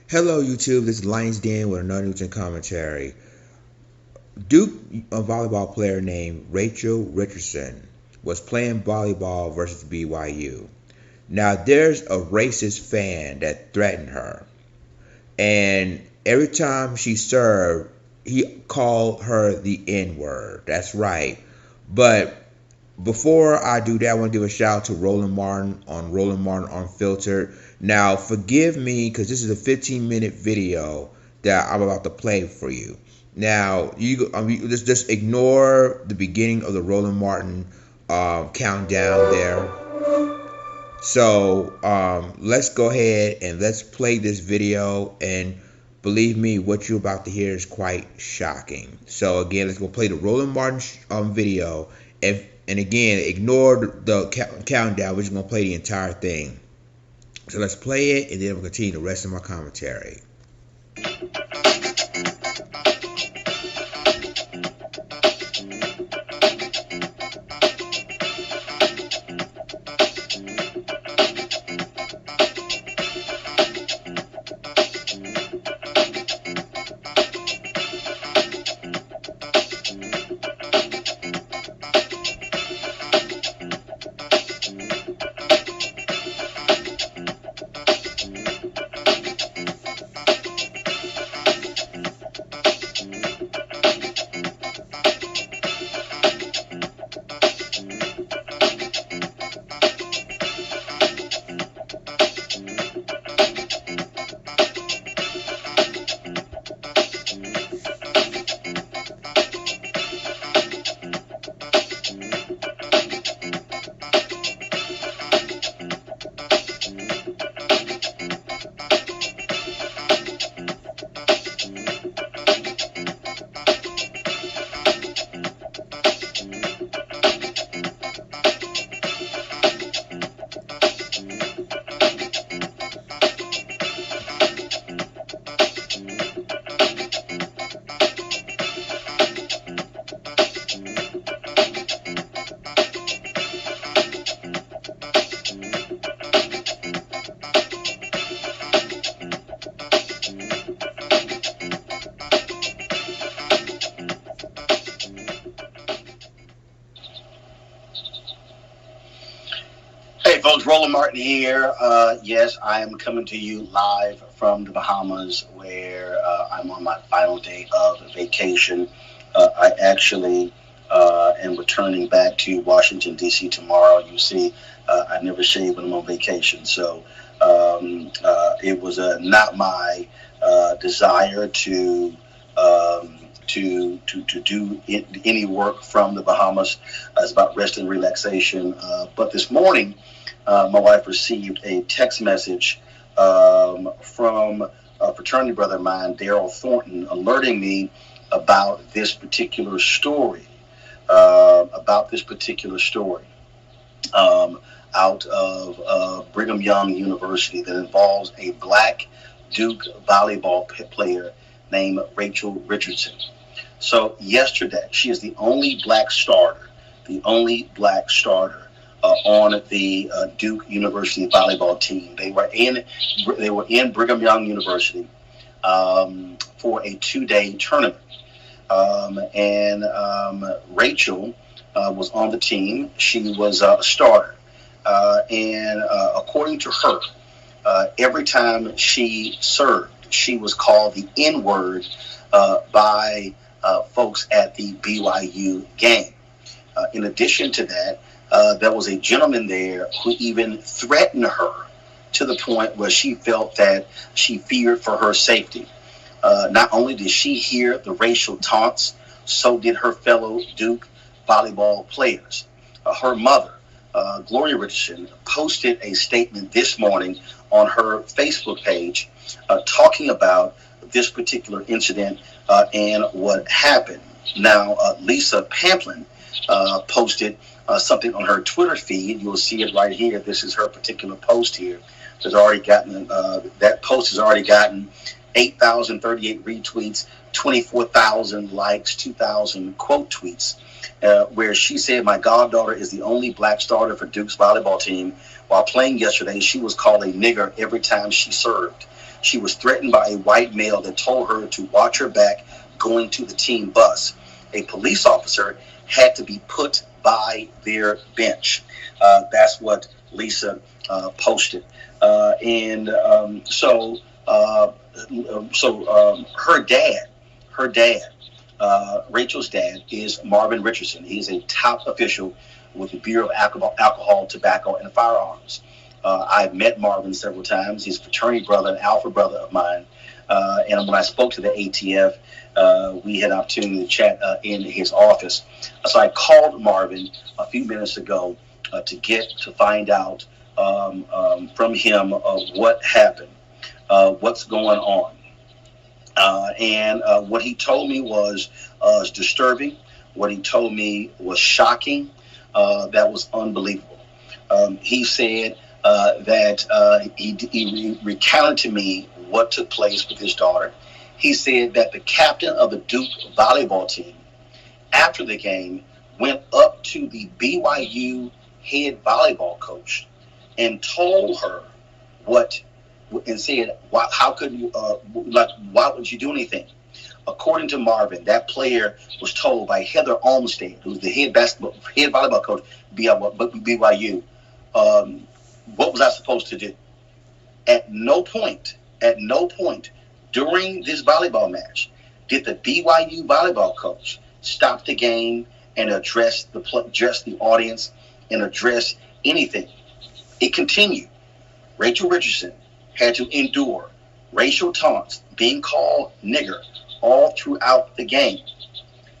Hello, YouTube. This is Lions Den with another news and commentary. Duke, a volleyball player named Rachel Richardson, was playing volleyball versus BYU. Now, there's a racist fan that threatened her, and every time she served, he called her the N word. That's right. But before I do that, I want to give a shout out to Roland Martin Unfiltered. Now, forgive me because this is a 15-minute video that I'm about to play for you. Now, you just ignore the beginning of the Roland Martin countdown there. So let's go ahead and let's play this video. And believe me, what you're about to hear is quite shocking. So again, let's go play the Roland Martin video. And again, ignore the countdown. We're just going to play the entire thing. So let's play it, and then we'll continue the rest of my commentary. Hey folks, Roland Martin here. Yes, I am coming to you live from the Bahamas where I'm on my final day of vacation. I actually am returning back to Washington, D.C. tomorrow. You see, I never shave when I'm on vacation. So it was not my desire to do any work from the Bahamas. It's about rest and relaxation. But this morning, my wife received a text message from a fraternity brother of mine, Daryl Thornton, alerting me about this particular story. Out of Brigham Young University that involves a black Duke volleyball player named Rachel Richardson. So yesterday, she is the only black starter on the Duke University volleyball team. They were in Brigham Young University for a 2-day tournament, and Rachel was on the team. She was a starter, and according to her, every time she served, she was called the N-word by folks at the BYU game. In addition to that, there was a gentleman there who even threatened her to the point where she felt that she feared for her safety. Not only did she hear the racial taunts, so did her fellow Duke volleyball players. Her mother, Gloria Richardson, posted a statement this morning on her Facebook page talking about this particular incident and what happened. Now, Lisa Pamplin posted something on her Twitter feed. You'll see it right here. This is her particular post here. That post has already gotten 8,038 retweets, 24,000 likes, 2,000 quote tweets. where she said, "My goddaughter is the only black starter for Duke's volleyball team. While playing yesterday, she was called a nigger every time she served. She was threatened by a white male that told her to watch her back going to the team bus. A police officer had to be put by their bench." That's what Lisa posted. Her dad, Rachel's dad, is Marvin Richardson. He's a top official with the Bureau of Alcohol, Tobacco, and Firearms. I've met Marvin several times. He's a fraternity brother, an alpha brother of mine. And when I spoke to the ATF, we had an opportunity to chat in his office. So I called Marvin a few minutes ago to find out from him what happened, what's going on. And what he told me was disturbing. What he told me was shocking. That was unbelievable. He said that he recounted to me what took place with his daughter. He said that the captain of the Duke volleyball team, after the game, went up to the BYU head volleyball coach and told her and said, "How could you? Why would you do anything?" According to Marvin, that player was told by Heather Olmstead, who's the head volleyball coach BYU, what was I supposed to do? At no point during this volleyball match did the BYU volleyball coach stop the game and address the audience and address anything. It continued. Rachel Richardson had to endure racial taunts, being called nigger all throughout the game,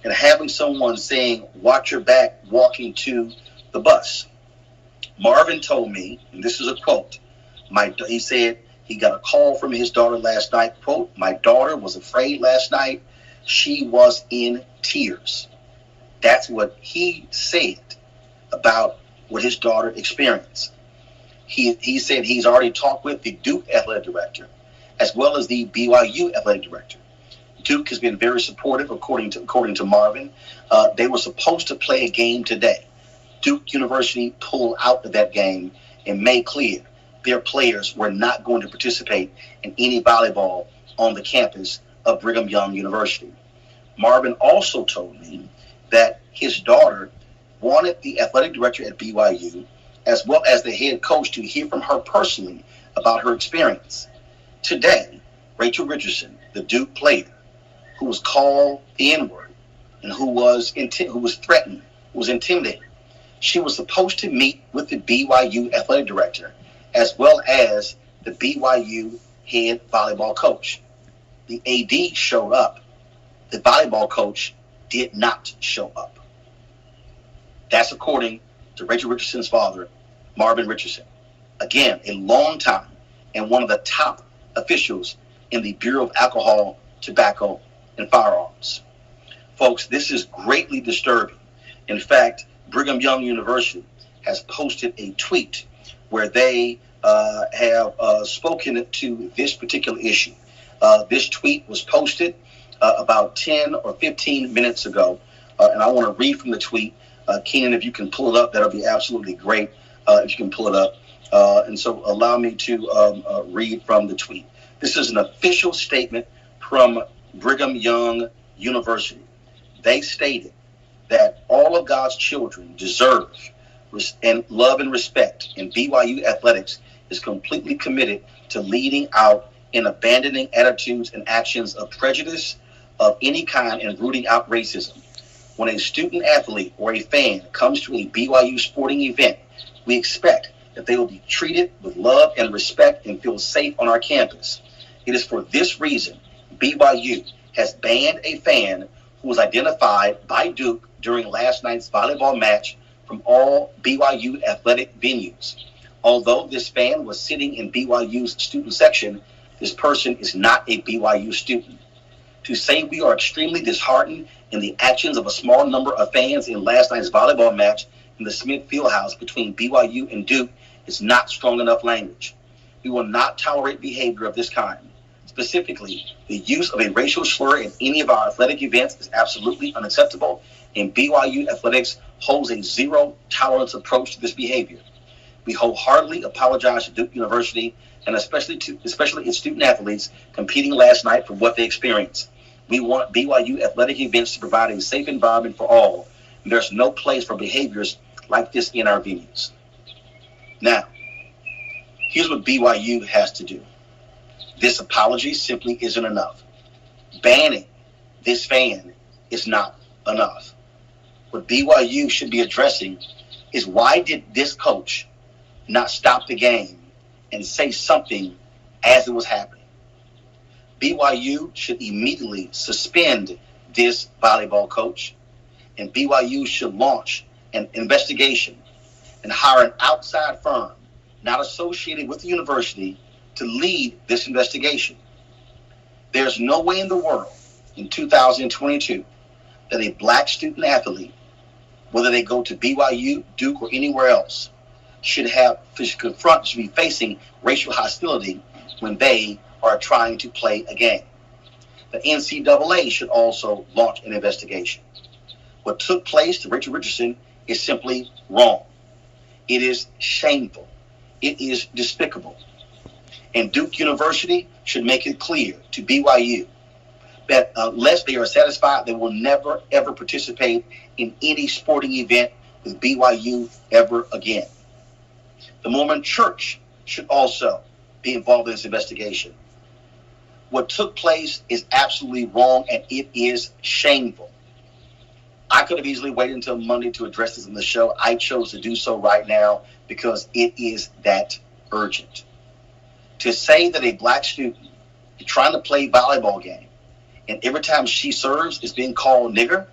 and having someone saying, "Watch your back," walking to the bus. Marvin told me, and this is a quote, he said he got a call from his daughter last night, quote, "My daughter was afraid last night. She was in tears." That's what he said about what his daughter experienced. He said he's already talked with the Duke athletic director as well as the BYU athletic director. Duke has been very supportive, according to Marvin. They were supposed to play a game today. Duke University pulled out of that game and made clear their players were not going to participate in any volleyball on the campus of Brigham Young University. Marvin also told me that his daughter wanted the athletic director at BYU as well as the head coach to hear from her personally about her experience. Today, Rachel Richardson, the Duke player, who was called the N-word and who was threatened, who was intimidated, she was supposed to meet with the BYU athletic director as well as the BYU head volleyball coach. The AD showed up. The volleyball coach did not show up. That's according to Rachel Richardson's father, Marvin Richardson. Again, a long time and one of the top officials in the Bureau of Alcohol, Tobacco, and Firearms. Folks, this is greatly disturbing. In fact, Brigham Young University has posted a tweet where they have spoken to this particular issue. This tweet was posted about 10 or 15 minutes ago, and I want to read from the tweet. Keenan, if you can pull it up, that'll be absolutely great if you can pull it up. And so allow me to read from the tweet. This is an official statement from Brigham Young University. They stated that all of God's children deserve and love and respect, and BYU athletics is completely committed to leading out and abandoning attitudes and actions of prejudice of any kind and rooting out racism. When a student athlete or a fan comes to a BYU sporting event, we expect that they will be treated with love and respect and feel safe on our campus. It is for this reason BYU has banned a fan who was identified by Duke during last night's volleyball match from all BYU athletic venues. Although this fan was sitting in BYU's student section, this person is not a BYU student. To say we are extremely disheartened in the actions of a small number of fans in last night's volleyball match in the Smith Fieldhouse between BYU and Duke is not strong enough language. We will not tolerate behavior of this kind. Specifically, the use of a racial slur in any of our athletic events is absolutely unacceptable, And BYU athletics holds a zero-tolerance approach to this behavior. We wholeheartedly apologize to Duke University and especially its student athletes competing last night for what they experienced. We want BYU athletic events to provide a safe environment for all. And there's no place for behaviors like this in our venues. Now, here's what BYU has to do. This apology simply isn't enough. Banning this fan is not enough. What BYU should be addressing is, why did this coach not stop the game and say something as it was happening? BYU should immediately suspend this volleyball coach, and BYU should launch an investigation and hire an outside firm not associated with the university to lead this investigation. There's no way in the world in 2022 that a black student athlete, whether they go to BYU, Duke, or anywhere else, should be facing racial hostility when they are trying to play a game. The NCAA should also launch an investigation. What took place to Rachel Richardson is simply wrong. It is shameful. It is despicable. And Duke University should make it clear to BYU that unless they are satisfied, they will never, ever participate in any sporting event with BYU ever again. The Mormon Church should also be involved in this investigation. What took place is absolutely wrong, and it is shameful. I could have easily waited until Monday to address this in the show. I chose to do so right now because it is that urgent. To say that a black student is trying to play a volleyball game, and every time she serves is being called nigger,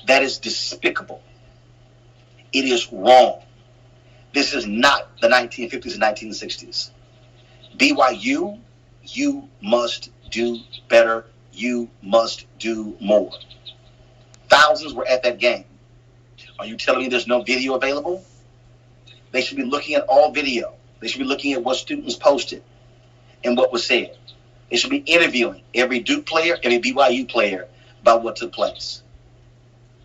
that is despicable. It is wrong. This is not the 1950s and 1960s. BYU, you must do better. You must do more. Thousands were at that game. Are you telling me there's no video available? They should be looking at all video. They should be looking at what students posted and what was said. They should be interviewing every Duke player, every BYU player about what took place.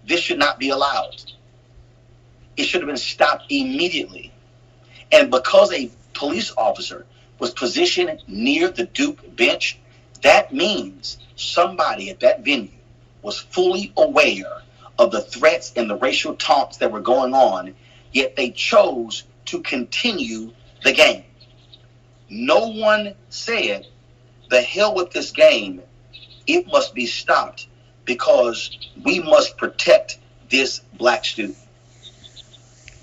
This should not be allowed. It should have been stopped immediately. And because a police officer was positioned near the Duke bench, that means somebody at that venue was fully aware of the threats and the racial taunts that were going on, yet they chose to continue the game. No one said, the hell with this game, it must be stopped because we must protect this black student.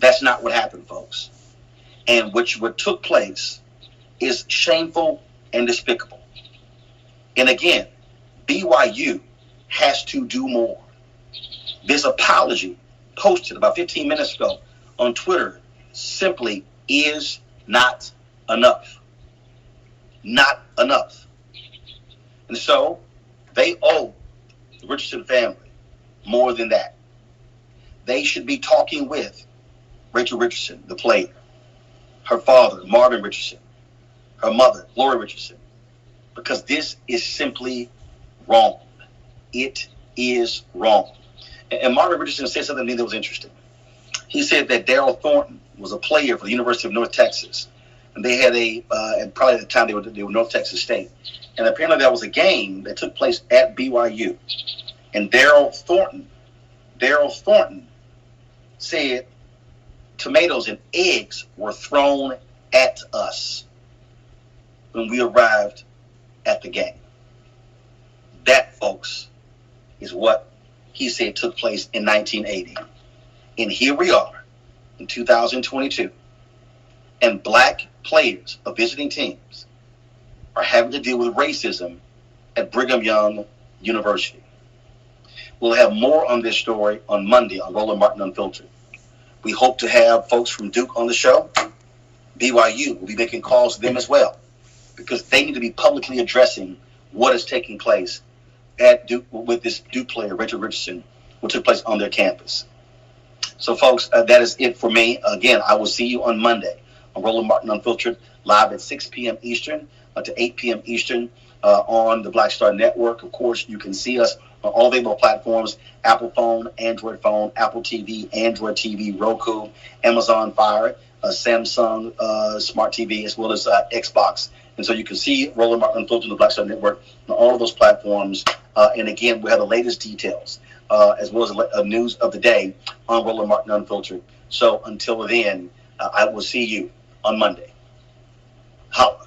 That's not what happened, folks. And what took place is shameful and despicable. And again, BYU has to do more. This apology posted about 15 minutes ago on Twitter simply is not enough. Not enough. And so they owe the Richardson family more than that. They should be talking with Rachel Richardson, the player, her father, Marvin Richardson, her mother, Gloria Richardson, because this is simply wrong. It is wrong. And Marvin Richardson said something to me that was interesting. He said that Daryl Thornton was a player for the University of North Texas. And they had and probably at the time they were North Texas State. And apparently that was a game that took place at BYU. And Daryl Thornton said tomatoes and eggs were thrown at us when we arrived at the game. That, folks, is what he said took place in 1980. And here we are in 2022. And black players of visiting teams are having to deal with racism at Brigham Young University. We'll have more on this story on Monday on Roland Martin Unfiltered. We hope to have folks from Duke on the show. BYU will be making calls to them as well, because they need to be publicly addressing what is taking place at Duke with this Duke player, Rachel Richardson, what took place on their campus. So, folks, that is it for me. Again, I will see you on Monday on Roland Martin Unfiltered, live at 6 p.m. Eastern to 8 p.m. Eastern on the Black Star Network. Of course, you can see us all available platforms: Apple phone, Android phone, Apple TV, Android TV, Roku, Amazon Fire, Samsung Smart TV, as well as Xbox. And so you can see Roland Martin Unfiltered, the Black Star Network, on all of those platforms. And again, we have the latest details, as well as news of the day on Roland Martin Unfiltered. So until then, I will see you on Monday. Holla.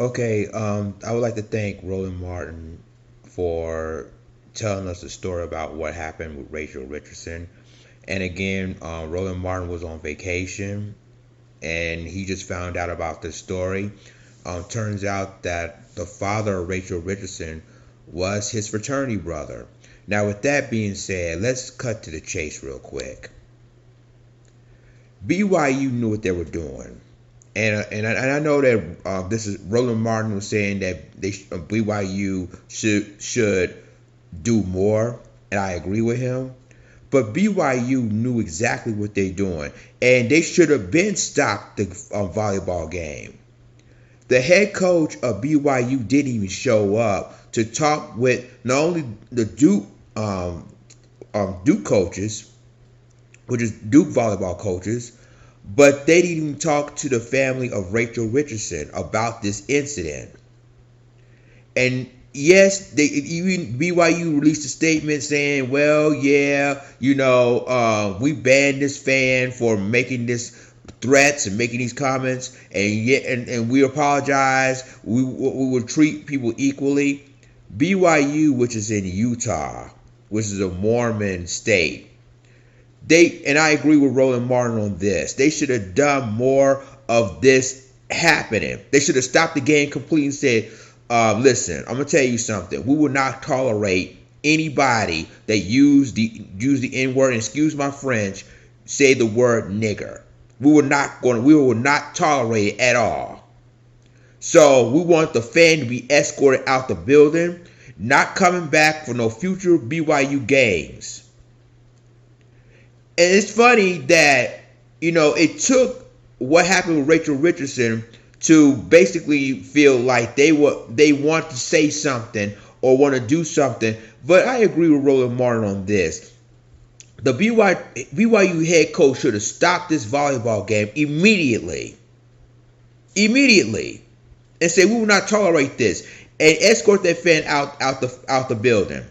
Okay, I would like to thank Roland Martin for telling us the story about what happened with Rachel Richardson. And again, Roland Martin was on vacation and he just found out about this story. Turns out that the father of Rachel Richardson was his fraternity brother. Now, with that being said, let's cut to the chase real quick. BYU knew what they were doing. And I know that this is Roland Martin was saying that BYU should do more, and I agree with him. But BYU knew exactly what they're doing, and they should have been stopped the volleyball game. The head coach of BYU didn't even show up to talk with not only the Duke coaches, which is Duke volleyball coaches, but they didn't even talk to the family of Rachel Richardson about this incident. And yes, even BYU released a statement saying, well, yeah, we banned this fan for making this threats and making these comments, and we apologize. We will treat people equally. BYU, which is in Utah, which is a Mormon state, and I agree with Roland Martin on this. They should have done more of this happening. They should have stopped the game completely and said, listen, I'm going to tell you something. We will not tolerate anybody that use the N-word, and excuse my French, say the word nigger. We will not tolerate it at all. So we want the fan to be escorted out the building, not coming back for no future BYU games. And it's funny that, it took what happened with Rachel Richardson to basically feel like they want to say something or want to do something. But I agree with Roland Martin on this. The BYU head coach should have stopped this volleyball game immediately. And say, we will not tolerate this. And escort that fan out the building.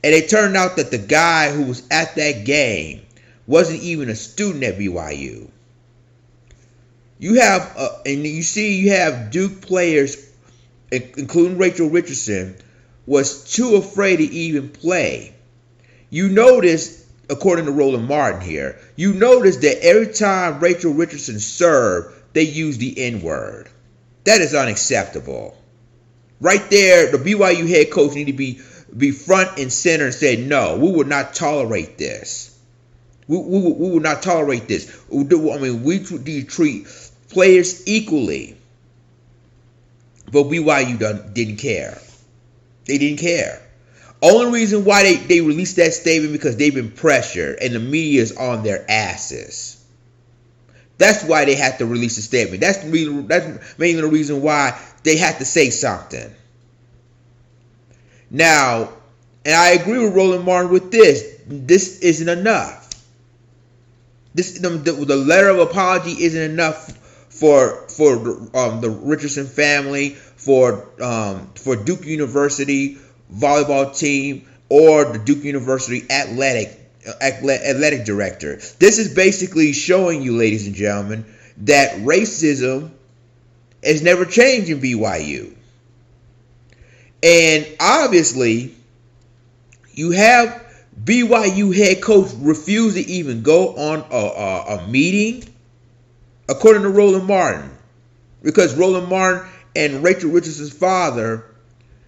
And it turned out that the guy who was at that game wasn't even a student at BYU. You have Duke players, including Rachel Richardson, was too afraid to even play. You notice, according to Roland Martin here, you notice that every time Rachel Richardson served, they used the N-word. That is unacceptable. Right there, the BYU head coach need to be front and center and say, no, we will not tolerate this. We will not tolerate this. We treat players equally. But BYU didn't care. They didn't care. Only reason why they released that statement because they've been pressured and the media is on their asses. That's why they had to release a statement. That's mainly the reason why they had to say something. Now, and I agree with Roland Martin with this. This isn't enough. The letter of apology isn't enough for the Richardson family, for Duke University volleyball team, or the Duke University athletic director. This is basically showing you, ladies and gentlemen, that racism has never changed in BYU. And obviously, you have BYU head coach refuse to even go on a meeting, according to Roland Martin, because Roland Martin and Rachel Richardson's father,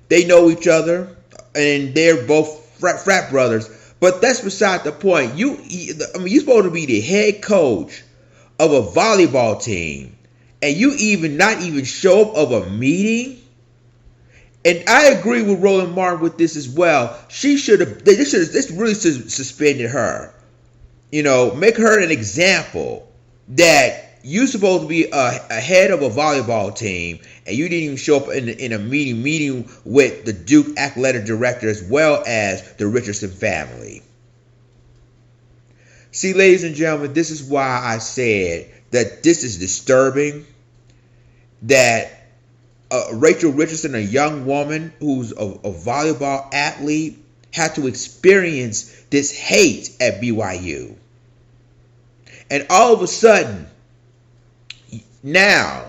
they know each other, and they're both frat brothers. But that's beside the point. You're supposed to be the head coach of a volleyball team, and you not even show up of a meeting. And I agree with Roland Martin with this as well. This really suspended her. Make her an example that you supposed to be a head of a volleyball team, and you didn't even show up in a meeting with the Duke athletic director as well as the Richardson family. See, ladies and gentlemen, this is why I said that this is disturbing. That Rachel Richardson, a young woman who's a volleyball athlete, had to experience this hate at BYU. And all of a sudden, now,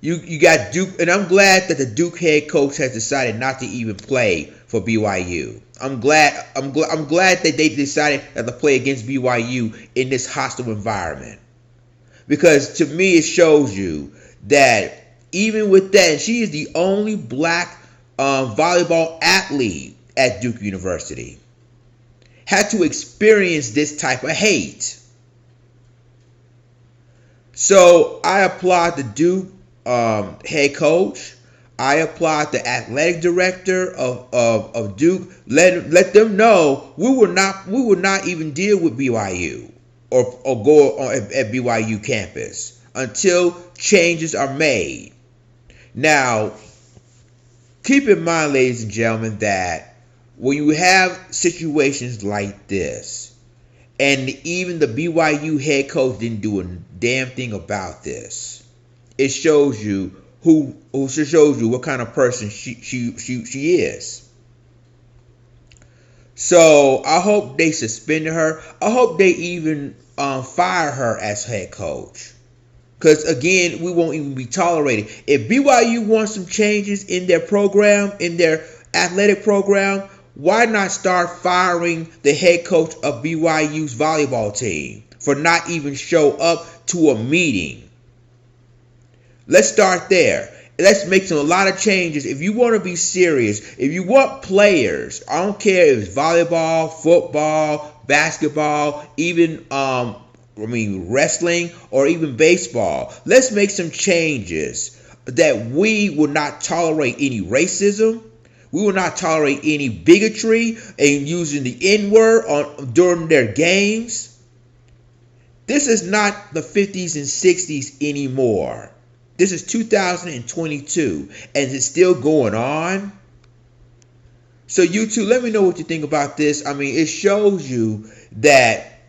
you got Duke, and I'm glad that the Duke head coach has decided not to even play for BYU. I'm glad that they decided not to play against BYU in this hostile environment. Because to me, it shows you that even with that, she is the only black volleyball athlete at Duke University, had to experience this type of hate. So I applaud the Duke head coach. I applaud the athletic director of Duke. Let them know we will not even deal with BYU or go on at BYU campus until changes are made. Now, keep in mind, ladies and gentlemen, that when you have situations like this, and even the BYU head coach didn't do a damn thing about this, it shows you what kind of person she is. So I hope they suspended her. I hope they even fire her as head coach. Because again, we won't even be tolerated. If BYU wants some changes in their program, in their athletic program, why not start firing the head coach of BYU's volleyball team for not even show up to a meeting? Let's start there. Let's make a lot of changes. If you want to be serious, if you want players, I don't care if it's volleyball, football, basketball, even wrestling or even baseball. Let's make some changes that we will not tolerate any racism. We will not tolerate any bigotry and using the N-word during their games. This is not the 50s and 60s anymore. This is 2022 and it's still going on. So you two, let me know what you think about this. I mean, it shows you that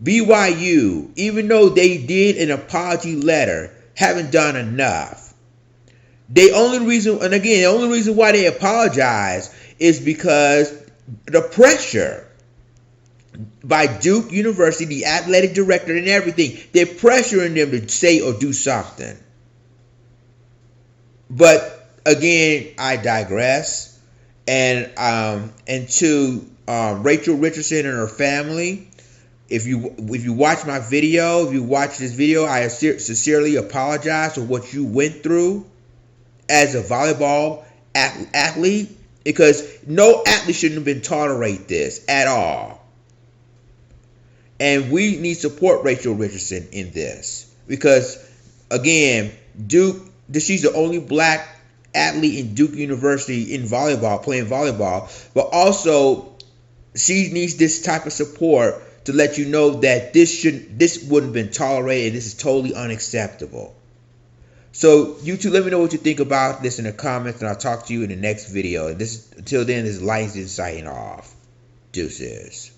BYU, even though they did an apology letter, haven't done enough. The only reason why they apologize is because the pressure by Duke University, the athletic director and everything, they're pressuring them to say or do something. But again, I digress. And to Rachel Richardson and her family, if you watch my video, if you watch this video, I sincerely apologize for what you went through as a volleyball athlete, because no athlete shouldn't have been tolerated this at all. And we need to support Rachel Richardson in this because, again, she's the only black athlete in Duke University in volleyball, playing volleyball, but also she needs this type of support to let you know that this wouldn't have been tolerated. This is totally unacceptable. So you two, let me know what you think about this in the comments, and I'll talk to you in the next video. And until then, this is Lions signing off. Deuces.